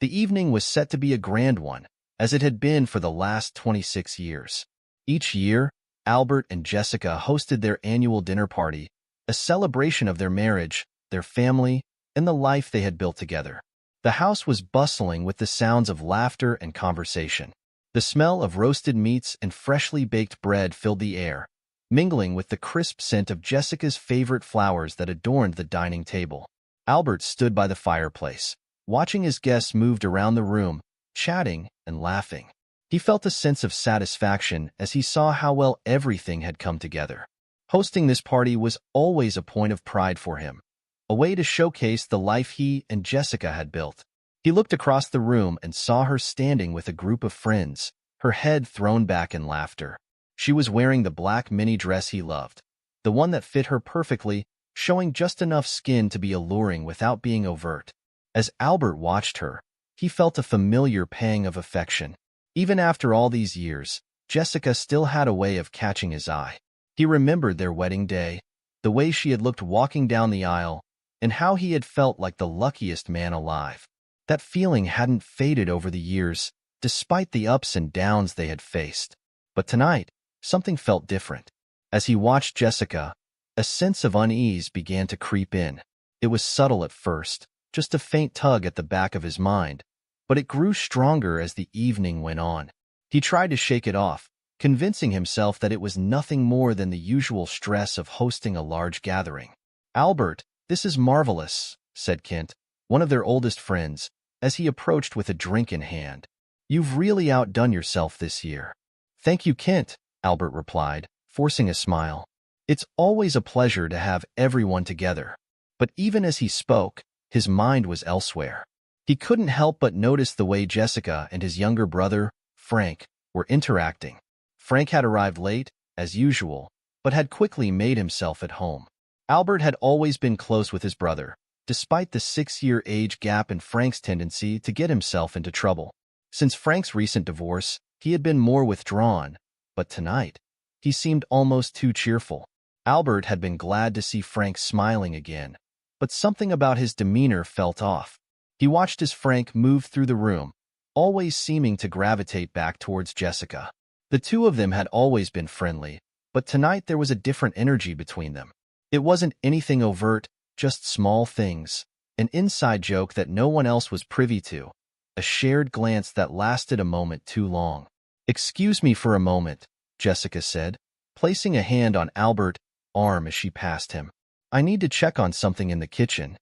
The evening was set to be a grand one, as it had been for the last 26 years. Each year, Albert and Jessica hosted their annual dinner party, a celebration of their marriage, their family, and the life they had built together. The house was bustling with the sounds of laughter and conversation. The smell of roasted meats and freshly baked bread filled the air, mingling with the crisp scent of Jessica's favorite flowers that adorned the dining table. Albert stood by the fireplace, watching his guests move around the room, chatting and laughing. He felt a sense of satisfaction as he saw how well everything had come together. Hosting this party was always a point of pride for him, a way to showcase the life he and Jessica had built. He looked across the room and saw her standing with a group of friends, her head thrown back in laughter. She was wearing the black mini dress he loved, the one that fit her perfectly, showing just enough skin to be alluring without being overt. As Albert watched her, he felt a familiar pang of affection. Even after all these years, Jessica still had a way of catching his eye. He remembered their wedding day, the way she had looked walking down the aisle, and how he had felt like the luckiest man alive. That feeling hadn't faded over the years, despite the ups and downs they had faced. But tonight, something felt different. As he watched Jessica, a sense of unease began to creep in. It was subtle at first, just a faint tug at the back of his mind, but it grew stronger as the evening went on. He tried to shake it off, convincing himself that it was nothing more than the usual stress of hosting a large gathering. "Albert, this is marvelous," said Kent, one of their oldest friends, as he approached with a drink in hand. "You've really outdone yourself this year." "Thank you, Kent," Albert replied, forcing a smile. "It's always a pleasure to have everyone together." But even as he spoke, his mind was elsewhere. He couldn't help but notice the way Jessica and his younger brother, Frank, were interacting. Frank had arrived late, as usual, but had quickly made himself at home. Albert had always been close with his brother, despite the 6-year age gap and Frank's tendency to get himself into trouble. Since Frank's recent divorce, he had been more withdrawn, but tonight, he seemed almost too cheerful. Albert had been glad to see Frank smiling again, but something about his demeanor felt off. He watched as Frank moved through the room, always seeming to gravitate back towards Jessica. The two of them had always been friendly, but tonight there was a different energy between them. It wasn't anything overt, just small things, an inside joke that no one else was privy to, a shared glance that lasted a moment too long. "Excuse me for a moment," Jessica said, placing a hand on Albert's arm as she passed him. "I need to check on something in the kitchen."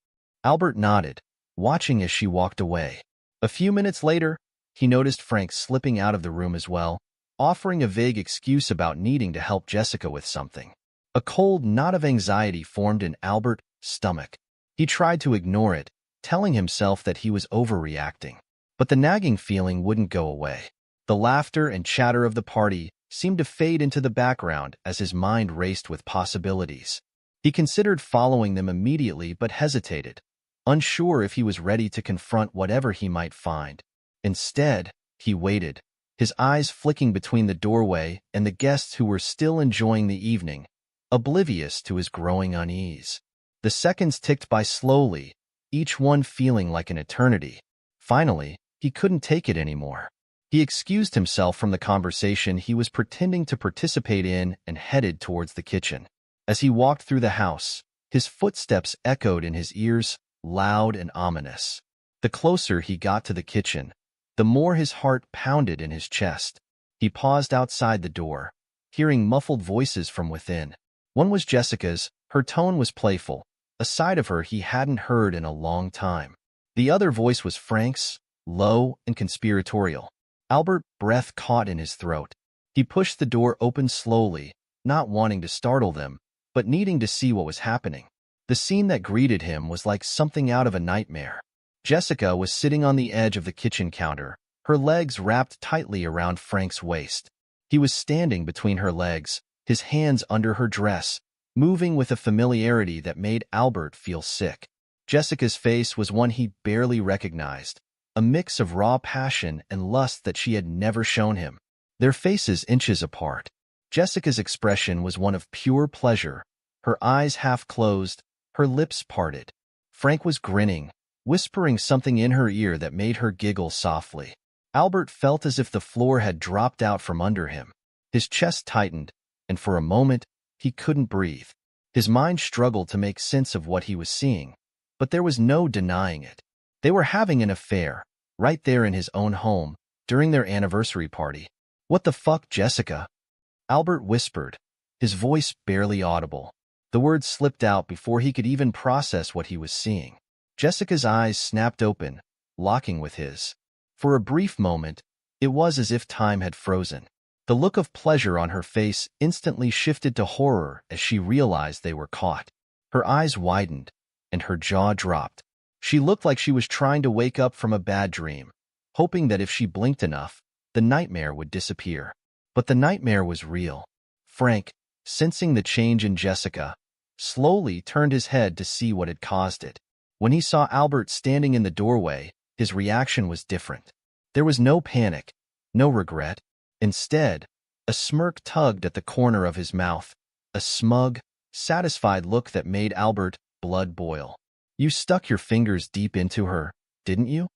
Albert nodded, watching as she walked away. A few minutes later, he noticed Frank slipping out of the room as well, offering a vague excuse about needing to help Jessica with something. A cold knot of anxiety formed in Albert's stomach. He tried to ignore it, telling himself that he was overreacting. But the nagging feeling wouldn't go away. The laughter and chatter of the party seemed to fade into the background as his mind raced with possibilities. He considered following them immediately but hesitated, unsure if he was ready to confront whatever he might find. Instead, he waited, his eyes flicking between the doorway and the guests who were still enjoying the evening, oblivious to his growing unease. The seconds ticked by slowly, each one feeling like an eternity. Finally, he couldn't take it anymore. He excused himself from the conversation he was pretending to participate in and headed towards the kitchen. As he walked through the house, his footsteps echoed in his ears, loud and ominous. The closer he got to the kitchen, the more his heart pounded in his chest. He paused outside the door, hearing muffled voices from within. One was Jessica's, her tone was playful, a side of her he hadn't heard in a long time. The other voice was Frank's, low and conspiratorial. Albert's breath caught in his throat. He pushed the door open slowly, not wanting to startle them, but needing to see what was happening. The scene that greeted him was like something out of a nightmare. Jessica was sitting on the edge of the kitchen counter, her legs wrapped tightly around Frank's waist. He was standing between her legs, his hands under her dress, moving with a familiarity that made Albert feel sick. Jessica's face was one he barely recognized, a mix of raw passion and lust that she had never shown him. Their faces inches apart. Jessica's expression was one of pure pleasure, her eyes half closed, her lips parted. Frank was grinning, whispering something in her ear that made her giggle softly. Albert felt as if the floor had dropped out from under him. His chest tightened, and for a moment, he couldn't breathe. His mind struggled to make sense of what he was seeing, but there was no denying it. They were having an affair, right there in his own home, during their anniversary party. "What the fuck, Jessica?" Albert whispered, his voice barely audible. The words slipped out before he could even process what he was seeing. Jessica's eyes snapped open, locking with his. For a brief moment, it was as if time had frozen. The look of pleasure on her face instantly shifted to horror as she realized they were caught. Her eyes widened, and her jaw dropped. She looked like she was trying to wake up from a bad dream, hoping that if she blinked enough, the nightmare would disappear. But the nightmare was real. Frank, sensing the change in Jessica, slowly turned his head to see what had caused it. When he saw Albert standing in the doorway, his reaction was different. There was no panic, no regret. Instead, a smirk tugged at the corner of his mouth, a smug, satisfied look that made Albert blood boil. "You stuck your fingers deep into her, didn't you?"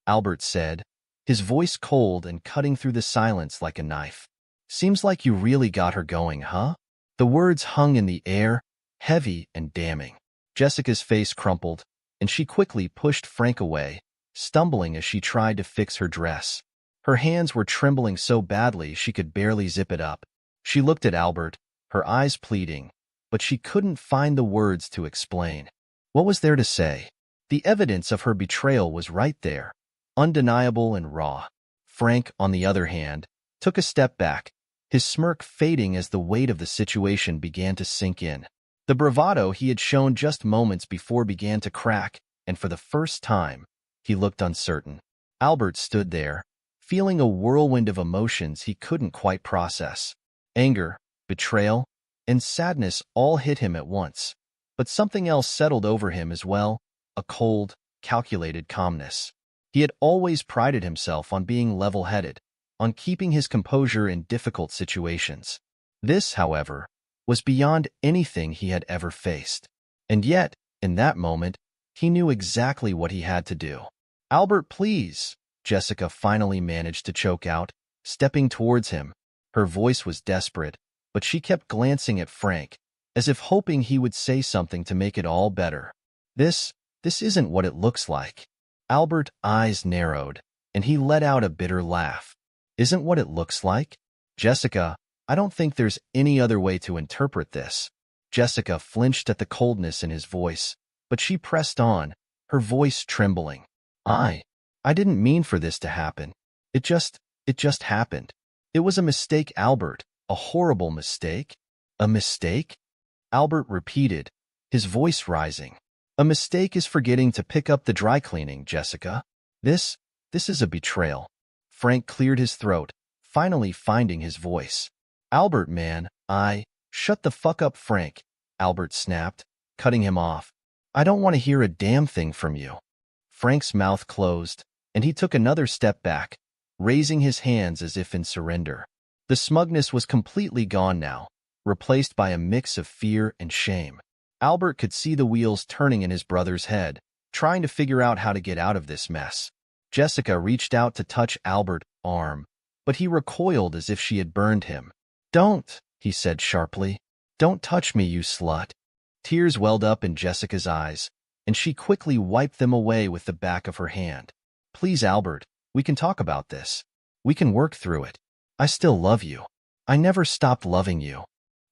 Albert said, his voice cold and cutting through the silence like a knife. "Seems like you really got her going, huh?" The words hung in the air, heavy and damning. Jessica's face crumpled, and she quickly pushed Frank away, stumbling as she tried to fix her dress. Her hands were trembling so badly she could barely zip it up. She looked at Albert, her eyes pleading, but she couldn't find the words to explain. What was there to say? The evidence of her betrayal was right there, undeniable and raw. Frank, on the other hand, took a step back, his smirk fading as the weight of the situation began to sink in. The bravado he had shown just moments before began to crack, and for the first time, he looked uncertain. Albert stood there, feeling a whirlwind of emotions he couldn't quite process. Anger, betrayal, and sadness all hit him at once. But something else settled over him as well, a cold, calculated calmness. He had always prided himself on being level-headed, on keeping his composure in difficult situations. This, however, was beyond anything he had ever faced. And yet, in that moment, he knew exactly what he had to do. "Albert, please," Jessica finally managed to choke out, stepping towards him. Her voice was desperate, but she kept glancing at Frank, as if hoping he would say something to make it all better. This isn't what it looks like." Albert's eyes narrowed, and he let out a bitter laugh. "Isn't what it looks like? Jessica, I don't think there's any other way to interpret this." Jessica flinched at the coldness in his voice, but she pressed on, her voice trembling. I didn't mean for this to happen. It just happened. It was a mistake, Albert, a horrible mistake." "A mistake?" Albert repeated, his voice rising. "A mistake is forgetting to pick up the dry cleaning, Jessica. This is a betrayal." Frank cleared his throat, finally finding his voice. "Albert, man, Shut the fuck up, Frank," Albert snapped, cutting him off. "I don't want to hear a damn thing from you." Frank's mouth closed, and he took another step back, raising his hands as if in surrender. The smugness was completely gone now, replaced by a mix of fear and shame. Albert could see the wheels turning in his brother's head, trying to figure out how to get out of this mess. Jessica reached out to touch Albert's arm, but he recoiled as if she had burned him. "Don't," he said sharply. "Don't touch me, you slut." Tears welled up in Jessica's eyes, and she quickly wiped them away with the back of her hand. "Please, Albert, we can talk about this. We can work through it. I still love you. I never stopped loving you."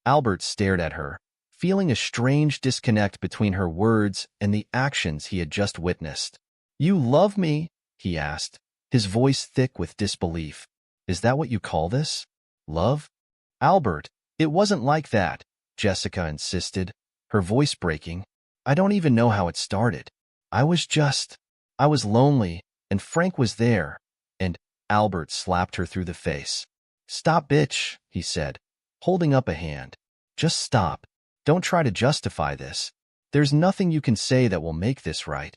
Albert stared at her, feeling a strange disconnect between her words and the actions he had just witnessed. "You love me?" he asked, his voice thick with disbelief. "Is that what you call this? Love?" "Albert, it wasn't like that," Jessica insisted, her voice breaking. "I don't even know how it started. I was lonely, and Frank was there, and—" Albert slapped her through the face. "Stop, bitch," he said, holding up a hand. "Just stop. Don't try to justify this. There's nothing you can say that will make this right."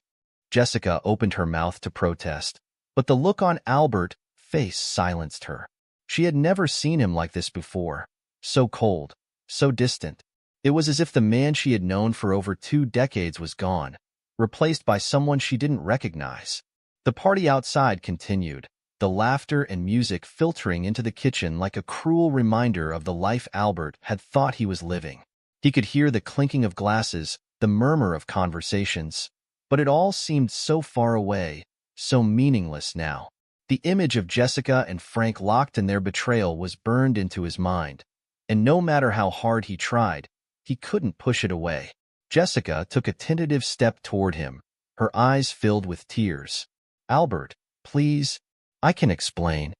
Jessica opened her mouth to protest, but the look on Albert's face silenced her. She had never seen him like this before, so cold, so distant. It was as if the man she had known for over 2 decades was gone, replaced by someone she didn't recognize. The party outside continued, the laughter and music filtering into the kitchen like a cruel reminder of the life Albert had thought he was living. He could hear the clinking of glasses, the murmur of conversations, but it all seemed so far away, so meaningless now. The image of Jessica and Frank locked in their betrayal was burned into his mind, and no matter how hard he tried, he couldn't push it away. Jessica took a tentative step toward him, her eyes filled with tears. "Albert, please, I can explain."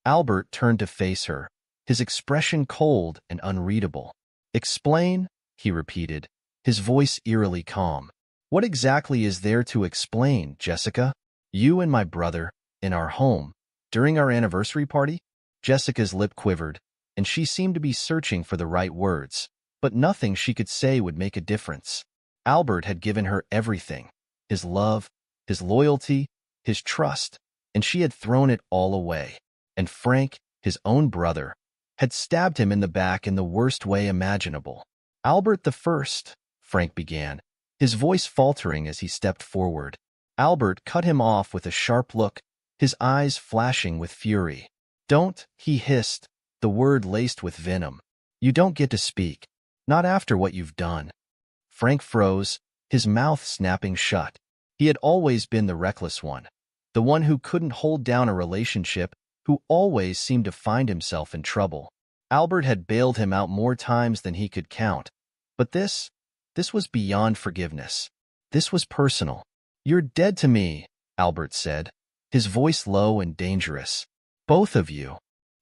Albert turned to face her, his expression cold and unreadable. "Explain?" he repeated, his voice eerily calm. "What exactly is there to explain, Jessica? You and my brother, in our home, during our anniversary party?" Jessica's lip quivered, and she seemed to be searching for the right words, but nothing she could say would make a difference. Albert had given her everything, his love, his loyalty, his trust, and she had thrown it all away. And Frank, his own brother, had stabbed him in the back in the worst way imaginable. "Albert the First," Frank began, his voice faltering as he stepped forward. Albert cut him off with a sharp look, his eyes flashing with fury. "Don't," he hissed, the word laced with venom. "You don't get to speak. Not after what you've done." Frank froze, his mouth snapping shut. He had always been the reckless one, the one who couldn't hold down a relationship, who always seemed to find himself in trouble. Albert had bailed him out more times than he could count. But this was beyond forgiveness. This was personal. "You're dead to me," Albert said, his voice low and dangerous. "Both of you."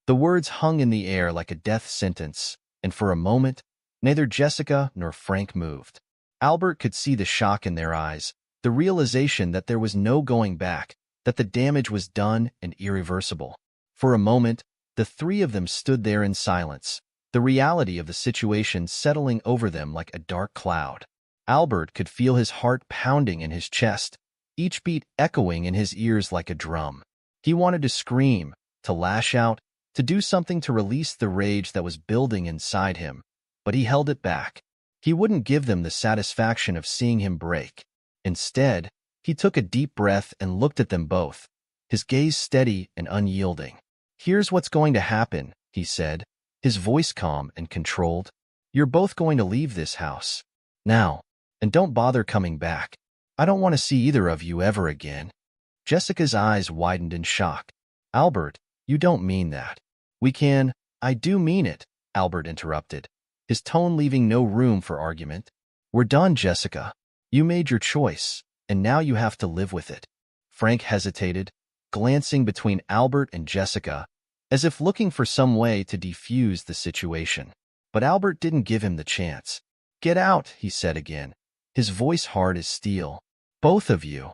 The words hung in the air like a death sentence, and for a moment, neither Jessica nor Frank moved. Albert could see the shock in their eyes, the realization that there was no going back, that the damage was done and irreversible. For a moment, the three of them stood there in silence, the reality of the situation settling over them like a dark cloud. Albert could feel his heart pounding in his chest, each beat echoing in his ears like a drum. He wanted to scream, to lash out, to do something to release the rage that was building inside him, but he held it back. He wouldn't give them the satisfaction of seeing him break. Instead, he took a deep breath and looked at them both, his gaze steady and unyielding. "Here's what's going to happen," he said, his voice calm and controlled. "You're both going to leave this house. Now, and don't bother coming back. I don't want to see either of you ever again." Jessica's eyes widened in shock. "Albert, you don't mean that." I do mean it," Albert interrupted, his tone leaving no room for argument. "We're done, Jessica. You made your choice, and now you have to live with it." Frank hesitated, glancing between Albert and Jessica, as if looking for some way to defuse the situation. But Albert didn't give him the chance. "Get out," he said again, his voice hard as steel. "Both of you."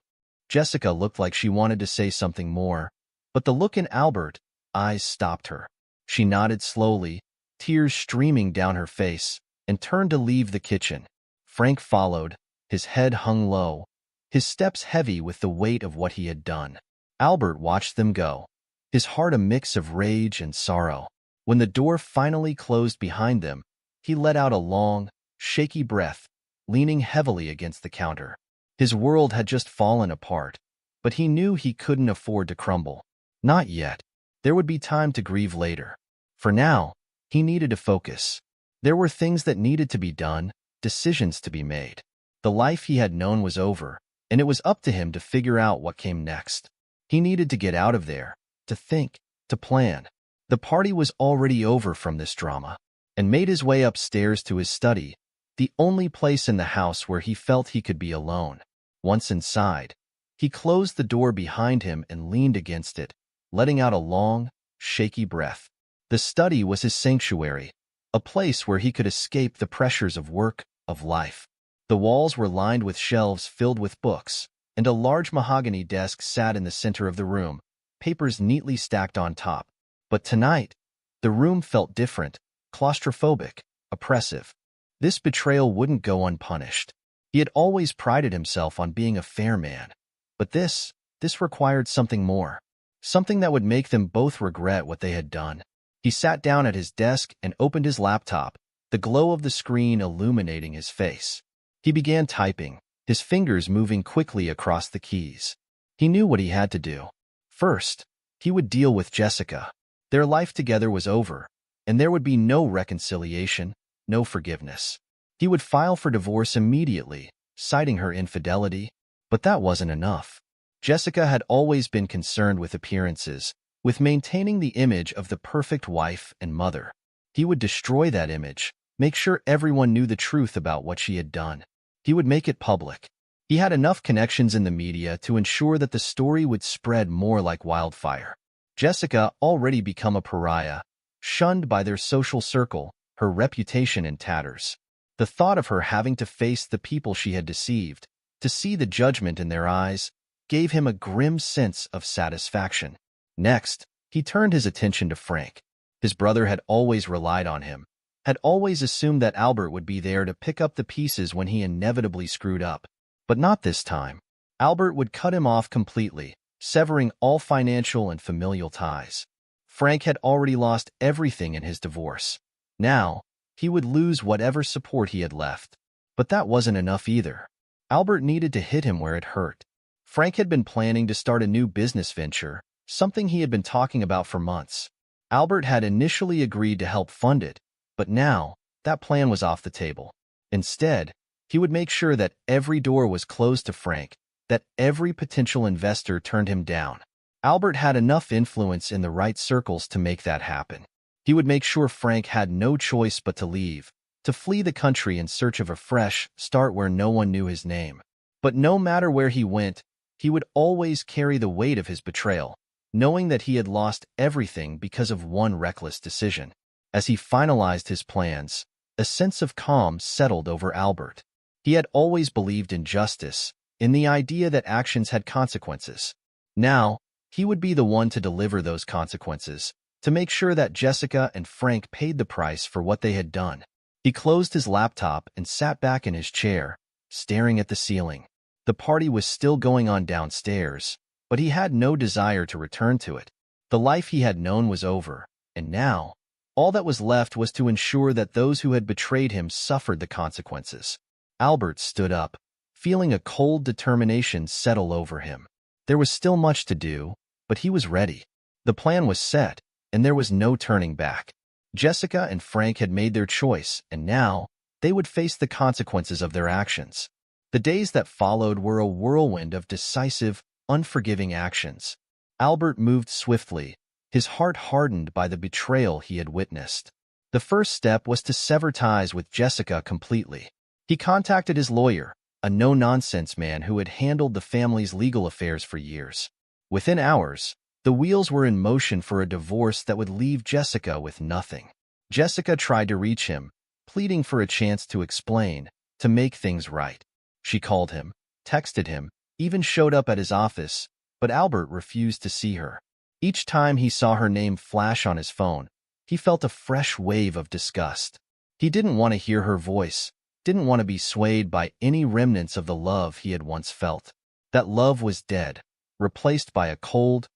Jessica looked like she wanted to say something more, but the look in Albert's eyes stopped her. She nodded slowly, tears streaming down her face, and turned to leave the kitchen. Frank followed, his head hung low, his steps heavy with the weight of what he had done. Albert watched them go, his heart a mix of rage and sorrow. When the door finally closed behind them, he let out a long, shaky breath, leaning heavily against the counter. His world had just fallen apart, but he knew he couldn't afford to crumble. Not yet. There would be time to grieve later. For now, he needed to focus. There were things that needed to be done, decisions to be made. The life he had known was over, and it was up to him to figure out what came next. He needed to get out of there, to think, to plan. The party was already over from this drama, and made his way upstairs to his study, the only place in the house where he felt he could be alone. Once inside, he closed the door behind him and leaned against it, letting out a long, shaky breath. The study was his sanctuary, a place where he could escape the pressures of work, of life. The walls were lined with shelves filled with books, and a large mahogany desk sat in the center of the room, papers neatly stacked on top. But tonight, the room felt different, claustrophobic, oppressive. This betrayal wouldn't go unpunished. He had always prided himself on being a fair man, but this required something more, something that would make them both regret what they had done. He sat down at his desk and opened his laptop, the glow of the screen illuminating his face. He began typing, his fingers moving quickly across the keys. He knew what he had to do. First, he would deal with Jessica. Their life together was over, and there would be no reconciliation, no forgiveness. He would file for divorce immediately, citing her infidelity. But that wasn't enough. Jessica had always been concerned with appearances, with maintaining the image of the perfect wife and mother. He would destroy that image, make sure everyone knew the truth about what she had done. He would make it public. He had enough connections in the media to ensure that the story would spread more like wildfire. Jessica, already become a pariah, shunned by their social circle, her reputation in tatters. The thought of her having to face the people she had deceived, to see the judgment in their eyes, gave him a grim sense of satisfaction. Next, he turned his attention to Frank. His brother had always relied on him, had always assumed that Albert would be there to pick up the pieces when he inevitably screwed up. But not this time. Albert would cut him off completely, severing all financial and familial ties. Frank had already lost everything in his divorce. Now, he would lose whatever support he had left. But that wasn't enough either. Albert needed to hit him where it hurt. Frank had been planning to start a new business venture, something he had been talking about for months. Albert had initially agreed to help fund it, but now, that plan was off the table. Instead, he would make sure that every door was closed to Frank, that every potential investor turned him down. Albert had enough influence in the right circles to make that happen. He would make sure Frank had no choice but to leave, to flee the country in search of a fresh start where no one knew his name. But no matter where he went, he would always carry the weight of his betrayal, knowing that he had lost everything because of one reckless decision. As he finalized his plans, a sense of calm settled over Albert. He had always believed in justice, in the idea that actions had consequences. Now, he would be the one to deliver those consequences, to make sure that Jessica and Frank paid the price for what they had done. He closed his laptop and sat back in his chair, staring at the ceiling. The party was still going on downstairs, but he had no desire to return to it. The life he had known was over, and now, all that was left was to ensure that those who had betrayed him suffered the consequences. Albert stood up, feeling a cold determination settle over him. There was still much to do, but he was ready. The plan was set, and there was no turning back. Jessica and Frank had made their choice, and now they would face the consequences of their actions. The days that followed were a whirlwind of decisive, unforgiving actions. Albert moved swiftly, his heart hardened by the betrayal he had witnessed. The first step was to sever ties with Jessica completely. He contacted his lawyer, a no-nonsense man who had handled the family's legal affairs for years. Within hours, the wheels were in motion for a divorce that would leave Jessica with nothing. Jessica tried to reach him, pleading for a chance to explain, to make things right. She called him, texted him, even showed up at his office, but Albert refused to see her. Each time he saw her name flash on his phone, he felt a fresh wave of disgust. He didn't want to hear her voice, didn't want to be swayed by any remnants of the love he had once felt. That love was dead, replaced by a cold,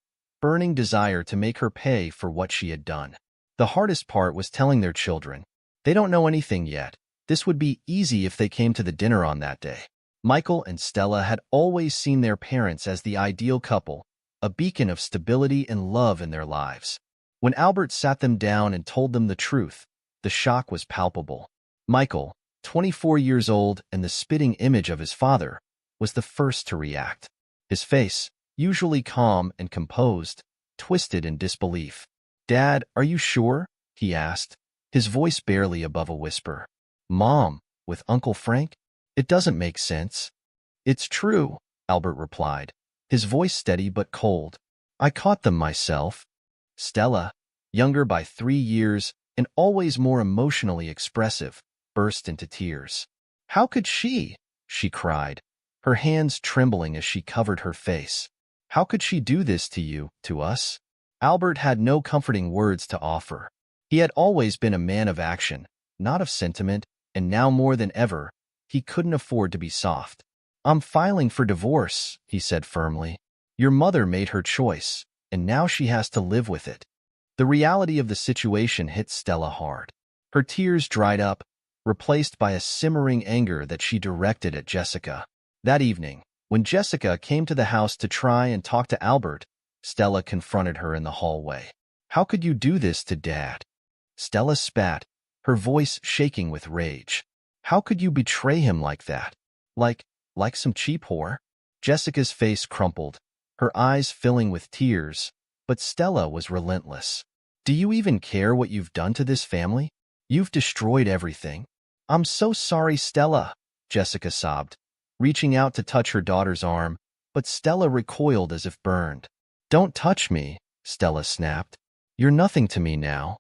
burning desire to make her pay for what she had done. The hardest part was telling their children. They don't know anything yet. This would be easy if they came to the dinner on that day. Michael and Stella had always seen their parents as the ideal couple, a beacon of stability and love in their lives. When Albert sat them down and told them the truth, the shock was palpable. Michael, 24 years old and the spitting image of his father, was the first to react. His face, usually calm and composed, twisted in disbelief. "Dad, are you sure?" he asked, his voice barely above a whisper. "Mom, with Uncle Frank? It doesn't make sense." "It's true," Albert replied, his voice steady but cold. "I caught them myself." Stella, younger by 3 years and always more emotionally expressive, burst into tears. "How could she?" she cried, her hands trembling as she covered her face. "How could she do this to you, to us?" Albert had no comforting words to offer. He had always been a man of action, not of sentiment, and now more than ever, he couldn't afford to be soft. "I'm filing for divorce," he said firmly. "Your mother made her choice, and now she has to live with it." The reality of the situation hit Stella hard. Her tears dried up, replaced by a simmering anger that she directed at Jessica. That evening, when Jessica came to the house to try and talk to Albert, Stella confronted her in the hallway. "How could you do this to Dad?" Stella spat, her voice shaking with rage. "How could you betray him like that? Like some cheap whore?" Jessica's face crumpled, her eyes filling with tears, but Stella was relentless. "Do you even care what you've done to this family? You've destroyed everything." "I'm so sorry, Stella," Jessica sobbed, reaching out to touch her daughter's arm, but Stella recoiled as if burned. "Don't touch me," Stella snapped. "You're nothing to me now."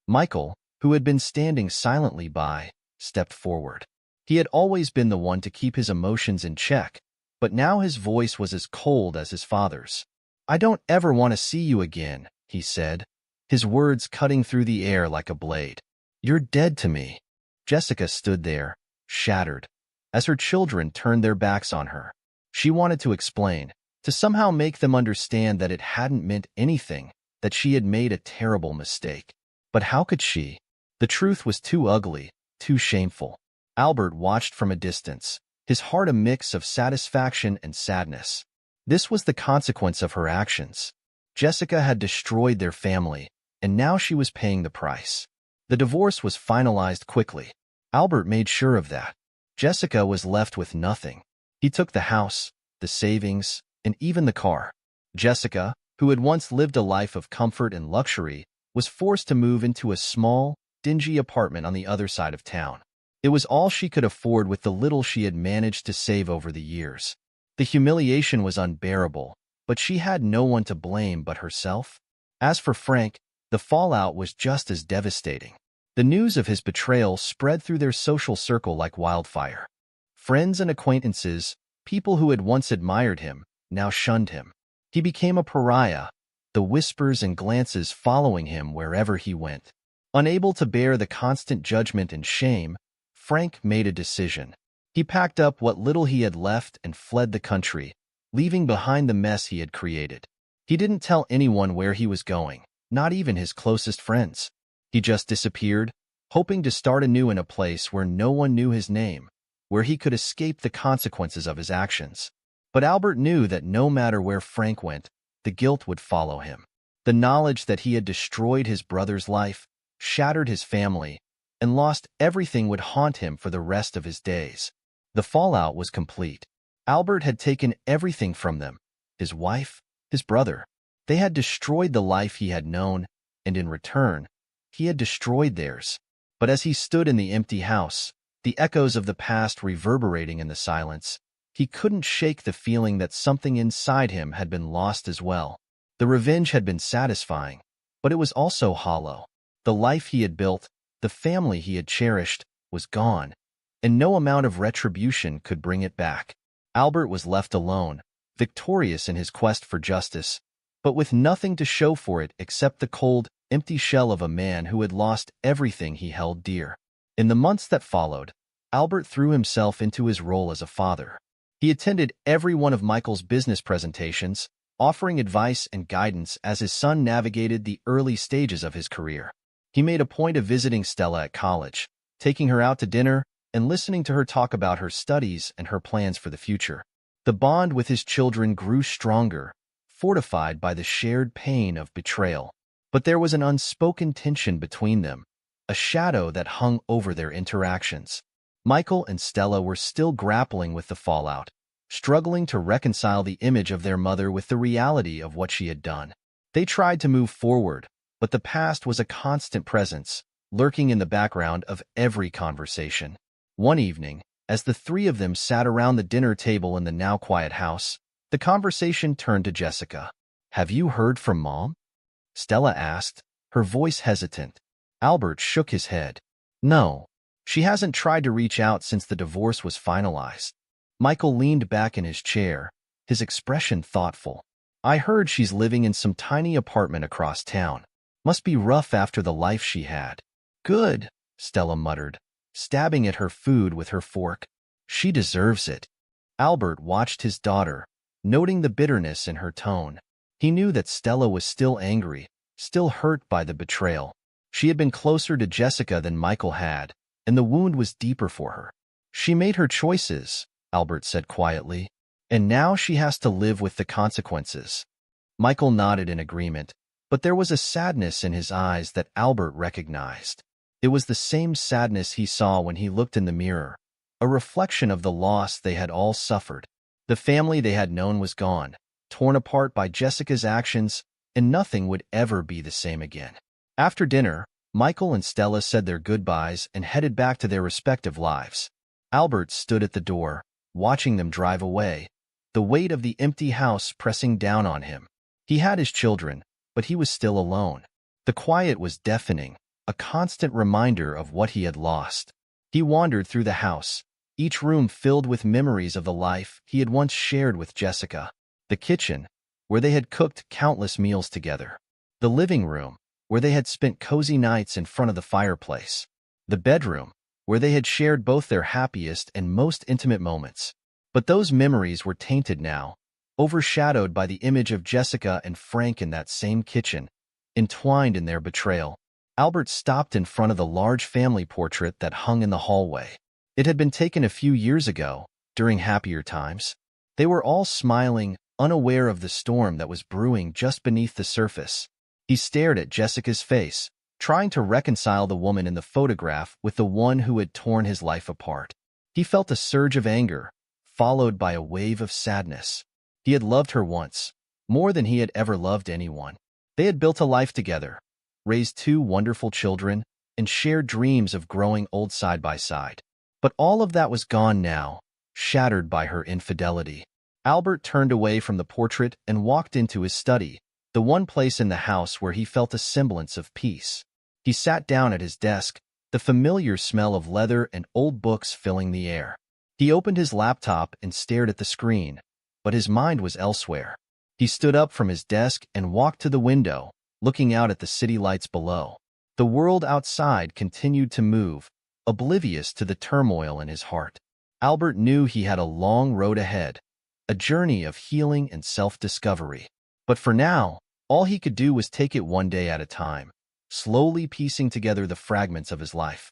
Michael, who had been standing silently by, stepped forward. He had always been the one to keep his emotions in check, but now his voice was as cold as his father's. "I don't ever want to see you again," he said, his words cutting through the air like a blade. "You're dead to me." Jessica stood there, shattered, as her children turned their backs on her. She wanted to explain, to somehow make them understand that it hadn't meant anything, that she had made a terrible mistake. But how could she? The truth was too ugly, too shameful. Albert watched from a distance, his heart a mix of satisfaction and sadness. This was the consequence of her actions. Jessica had destroyed their family, and now she was paying the price. The divorce was finalized quickly. Albert made sure of that. Jessica was left with nothing. He took the house, the savings, and even the car. Jessica, who had once lived a life of comfort and luxury, was forced to move into a small, dingy apartment on the other side of town. It was all she could afford with the little she had managed to save over the years. The humiliation was unbearable, but she had no one to blame but herself. As for Frank, the fallout was just as devastating. The news of his betrayal spread through their social circle like wildfire. Friends and acquaintances, people who had once admired him, now shunned him. He became a pariah, the whispers and glances following him wherever he went. Unable to bear the constant judgment and shame, Frank made a decision. He packed up what little he had left and fled the country, leaving behind the mess he had created. He didn't tell anyone where he was going, not even his closest friends. He just disappeared, hoping to start anew in a place where no one knew his name, where he could escape the consequences of his actions. But Albert knew that no matter where Frank went, the guilt would follow him. The knowledge that he had destroyed his brother's life, shattered his family, and lost everything would haunt him for the rest of his days. The fallout was complete. Albert had taken everything from them, his wife, his brother. They had destroyed the life he had known, and in return, he had destroyed theirs. But as he stood in the empty house, the echoes of the past reverberating in the silence, he couldn't shake the feeling that something inside him had been lost as well. The revenge had been satisfying, but it was also hollow. The life he had built, the family he had cherished, was gone, and no amount of retribution could bring it back. Albert was left alone, victorious in his quest for justice, but with nothing to show for it except the cold, empty shell of a man who had lost everything he held dear. In the months that followed, Albert threw himself into his role as a father. He attended every one of Michael's business presentations, offering advice and guidance as his son navigated the early stages of his career. He made a point of visiting Stella at college, taking her out to dinner, and listening to her talk about her studies and her plans for the future. The bond with his children grew stronger, fortified by the shared pain of betrayal. But there was an unspoken tension between them, a shadow that hung over their interactions. Michael and Stella were still grappling with the fallout, struggling to reconcile the image of their mother with the reality of what she had done. They tried to move forward, but the past was a constant presence, lurking in the background of every conversation. One evening, as the three of them sat around the dinner table in the now quiet house, the conversation turned to Jessica. "Have you heard from Mom?" Stella asked, her voice hesitant. Albert shook his head. "No, she hasn't tried to reach out since the divorce was finalized." Michael leaned back in his chair, his expression thoughtful. "I heard she's living in some tiny apartment across town. Must be rough after the life she had." "Good," Stella muttered, stabbing at her food with her fork. "She deserves it." Albert watched his daughter, noting the bitterness in her tone. He knew that Stella was still angry, still hurt by the betrayal. She had been closer to Jessica than Michael had, and the wound was deeper for her. She made her choices, Albert said quietly. And now she has to live with the consequences. Michael nodded in agreement, but there was a sadness in his eyes that Albert recognized. It was the same sadness he saw when he looked in the mirror, a reflection of the loss they had all suffered. The family they had known was gone, torn apart by Jessica's actions, and nothing would ever be the same again. After dinner, Michael and Stella said their goodbyes and headed back to their respective lives. Albert stood at the door, watching them drive away, the weight of the empty house pressing down on him. He had his children, but he was still alone. The quiet was deafening, a constant reminder of what he had lost. He wandered through the house, each room filled with memories of the life he had once shared with Jessica. The kitchen, where they had cooked countless meals together. The living room, where they had spent cozy nights in front of the fireplace. The bedroom, where they had shared both their happiest and most intimate moments. But those memories were tainted now, overshadowed by the image of Jessica and Frank in that same kitchen, entwined in their betrayal. Albert stopped in front of the large family portrait that hung in the hallway. It had been taken a few years ago, during happier times. They were all smiling, unaware of the storm that was brewing just beneath the surface. He stared at Jessica's face, trying to reconcile the woman in the photograph with the one who had torn his life apart. He felt a surge of anger, followed by a wave of sadness. He had loved her once, more than he had ever loved anyone. They had built a life together, raised two wonderful children, and shared dreams of growing old side by side. But all of that was gone now, shattered by her infidelity. Albert turned away from the portrait and walked into his study, the one place in the house where he felt a semblance of peace. He sat down at his desk, the familiar smell of leather and old books filling the air. He opened his laptop and stared at the screen, but his mind was elsewhere. He stood up from his desk and walked to the window, looking out at the city lights below. The world outside continued to move, oblivious to the turmoil in his heart. Albert knew he had a long road ahead, a journey of healing and self-discovery. But for now, all he could do was take it one day at a time, slowly piecing together the fragments of his life.